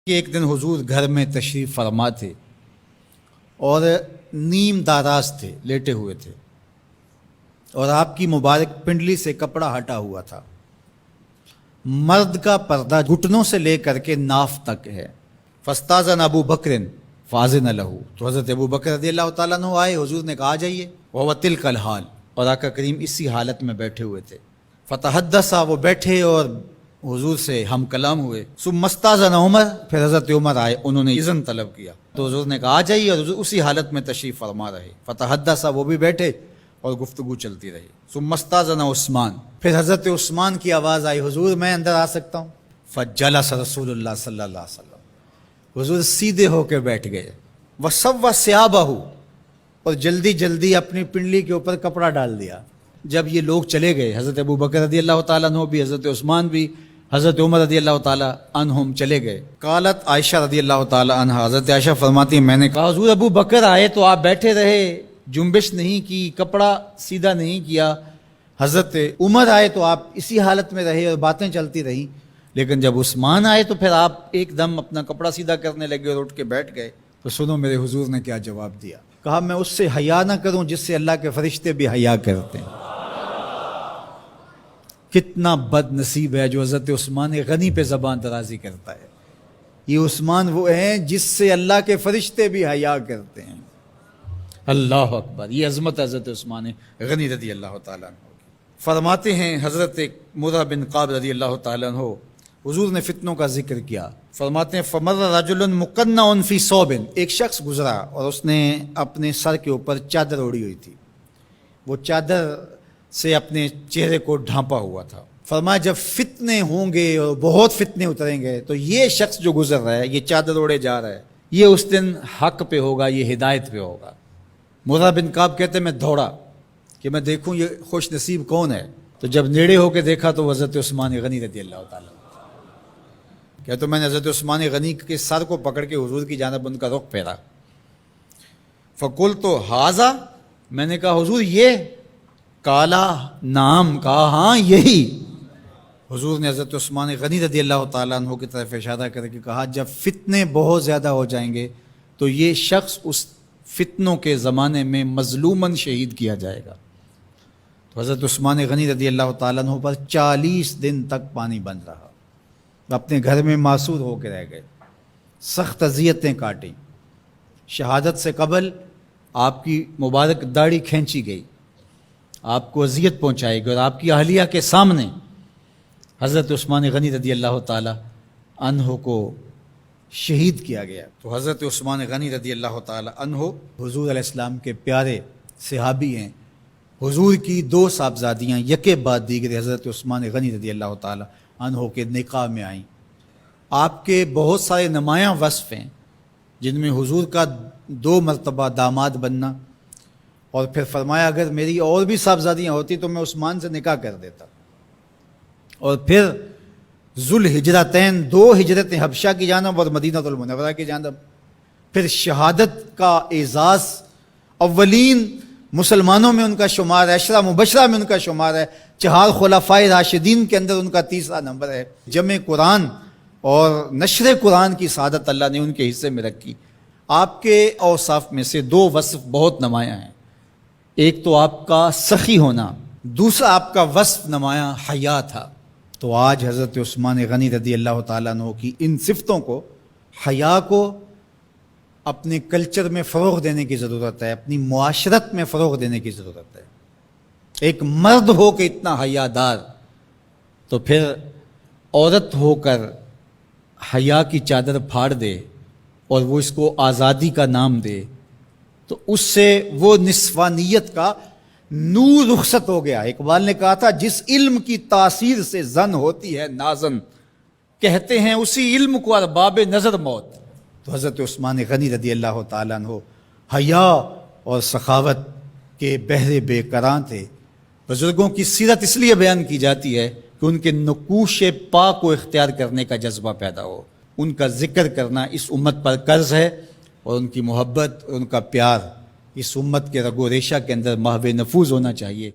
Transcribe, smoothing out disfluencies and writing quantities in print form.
کہ ایک دن حضور گھر میں تشریف فرما تھے اور نیم داراز تھے، لیٹے ہوئے تھے، اور آپ کی مبارک پنڈلی سے کپڑا ہٹا ہوا تھا۔ مرد کا پردہ گھٹنوں سے لے کر کے ناف تک ہے۔ فاستاذن ابو بکر فاذن لہ، تو حضرت ابو بکر رضی اللہ تعالیٰ عنہ آئے، حضور نے کہا آ جائیے۔ وہو تلک الحال، اور آقا کریم اسی حالت میں بیٹھے ہوئے تھے۔ فتحدث، وہ بیٹھے اور حضور سے ہم کلام ہوئے۔ ثم استاذن عمر، پھر حضرت عمر آئے، انہوں نے اذن طلب کیا تو حضور نے کہا آ جائیے، اور حضور اسی حالت میں تشریف فرما رہے۔ فتحدث، وہ بھی بیٹھے اور گفتگو چلتی رہی۔ ثم استاذن عثمان، پھر حضرت عثمان کی آواز آئی، حضور میں اندر آ سکتا ہوں؟ فجلس رسول اللہ صلی اللہ علیہ وسلم، حضور سیدھے ہو کے بیٹھ گئے۔ وسوى ثيابه، اور جلدی جلدی اپنی پنڈلی کے اوپر کپڑا ڈال دیا۔ جب یہ لوگ چلے گئے، حضرت ابو بکر رضی اللہ تعالیٰ عنہ بھی، حضرت عثمان بھی، حضرت عمر رضی اللہ تعالیٰ عنہم چلے گئے۔ قالت عائشہ رضی اللہ تعالیٰ عنہ، حضرت عائشہ فرماتی ہیں میں نے کہا حضور ابو بکر آئے تو آپ بیٹھے رہے، جنبش نہیں کی، کپڑا سیدھا نہیں کیا۔ حضرت عمر آئے تو آپ اسی حالت میں رہے اور باتیں چلتی رہیں، لیکن جب عثمان آئے تو پھر آپ ایک دم اپنا کپڑا سیدھا کرنے لگے اور اٹھ کے بیٹھ گئے۔ تو سنو میرے حضور نے کیا جواب دیا۔ کہا میں اس سے حیا نہ کروں جس سے اللہ کے فرشتے بھی حیا کرتے ہیں۔ کتنا بد نصیب ہے جو حضرت عثمان غنی پہ زبان درازی کرتا ہے۔ یہ عثمان وہ ہیں جس سے اللہ کے فرشتے بھی حیا کرتے ہیں۔ اللہ اکبر، یہ عظمت حضرت عثمان غنی رضی اللہ تعالیٰ عنہ۔ فرماتے ہیں حضرت مرہ بن قاب رضی اللہ تعالیٰ عنہ، حضور نے فتنوں کا ذکر کیا، فرماتے ہیں فمر رجل مقنع فی ثوب، ایک شخص گزرا اور اس نے اپنے سر کے اوپر چادر اوڑی ہوئی تھی، وہ چادر سے اپنے چہرے کو ڈھانپا ہوا تھا۔ فرمایا جب فتنے ہوں گے اور بہت فتنے اتریں گے تو یہ شخص جو گزر رہا ہے، یہ چادر اوڑے جا رہا ہے، یہ اس دن حق پہ ہوگا، یہ ہدایت پہ ہوگا۔ مرہ بن قاب کہتے ہیں میں دوڑا کہ میں دیکھوں یہ خوش نصیب کون ہے، تو جب نیڑے ہو کے دیکھا تو حضرت عثمان غنی رضی اللہ تعالیٰ، کیا تو میں نے حضرت عثمان غنی کے سر کو پکڑ کے حضور کی جانب ان کا رخ پھیرا۔ فقلت ھذا، میں نے کہا حضور یہ؟ کالا نام، کہا ہاں یہی۔ حضور نے حضرت عثمان غنی رضی اللہ تعالیٰ عنہ کی طرف اشارہ کر کے کہا جب فتنے بہت زیادہ ہو جائیں گے تو یہ شخص اس فتنوں کے زمانے میں مظلوماً شہید کیا جائے گا۔ تو حضرت عثمان غنی رضی اللہ تعالیٰ عنہ پر 40 دن تک پانی بن رہا، اپنے گھر میں معصور ہو کے رہ گئے، سخت اذیتیں کاٹیں۔ شہادت سے قبل آپ کی مبارک داڑھی کھینچی گئی، آپ کو اذیت پہنچائی گئی، اور آپ کی اہلیہ کے سامنے حضرت عثمان غنی رضی اللہ تعالی عنہ کو شہید کیا گیا۔ تو حضرت عثمان غنی رضی اللہ تعالی عنہ حضور علیہ السلام کے پیارے صحابی ہیں۔ حضور کی 2 صاحبزادیاں یکے بعد دیگر حضرت عثمان غنی رضی اللہ تعالی عنہ کے نکاح میں آئیں۔ آپ کے بہت سارے نمایاں وصف ہیں جن میں حضور کا 2 مرتبہ داماد بننا، اور پھر فرمایا اگر میری اور بھی صاحبزادیاں ہوتی تو میں عثمان سے نکاح کر دیتا، اور پھر ذوالہجرتین 2 ہجرتیں، حبشہ کی جانب اور مدینہ المنورہ کی جانب، پھر شہادت کا اعزاز، اولین مسلمانوں میں ان کا شمار ہے، 10 مبشرہ میں ان کا شمار ہے، 4 خلفائے راشدین کے اندر ان کا 3را نمبر ہے۔ جمع قرآن اور نشر قرآن کی سعادت اللہ نے ان کے حصے میں رکھی۔ آپ کے اوصاف میں سے 2 وصف بہت نمایاں ہیں، ایک تو آپ کا سخی ہونا، دوسرا آپ کا وصف نمایاں حیا تھا۔ تو آج حضرت عثمان غنی رضی اللہ تعالیٰ عنہ کی ان صفتوں کو، حیا کو اپنے کلچر میں فروغ دینے کی ضرورت ہے، اپنی معاشرت میں فروغ دینے کی ضرورت ہے۔ ایک مرد ہو کے اتنا حیا دار، تو پھر عورت ہو کر حیا کی چادر پھاڑ دے اور وہ اس کو آزادی کا نام دے، تو اس سے وہ نسوانیت کا نور رخصت ہو گیا۔ اقبال نے کہا تھا جس علم کی تاثیر سے زن ہوتی ہے نازن، کہتے ہیں اسی علم کو ارباب نظر موت۔ تو حضرت عثمان غنی رضی اللہ تعالیٰ عنہ حیا اور سخاوت کے بہرے بے کراں تھے۔ بزرگوں کی سیرت اس لیے بیان کی جاتی ہے کہ ان کے نقوش پا کو اختیار کرنے کا جذبہ پیدا ہو۔ ان کا ذکر کرنا اس امت پر قرض ہے، اور ان کی محبت اور ان کا پیار اس امت کے رگ و ریشہ کے اندر محو نفوذ ہونا چاہیے۔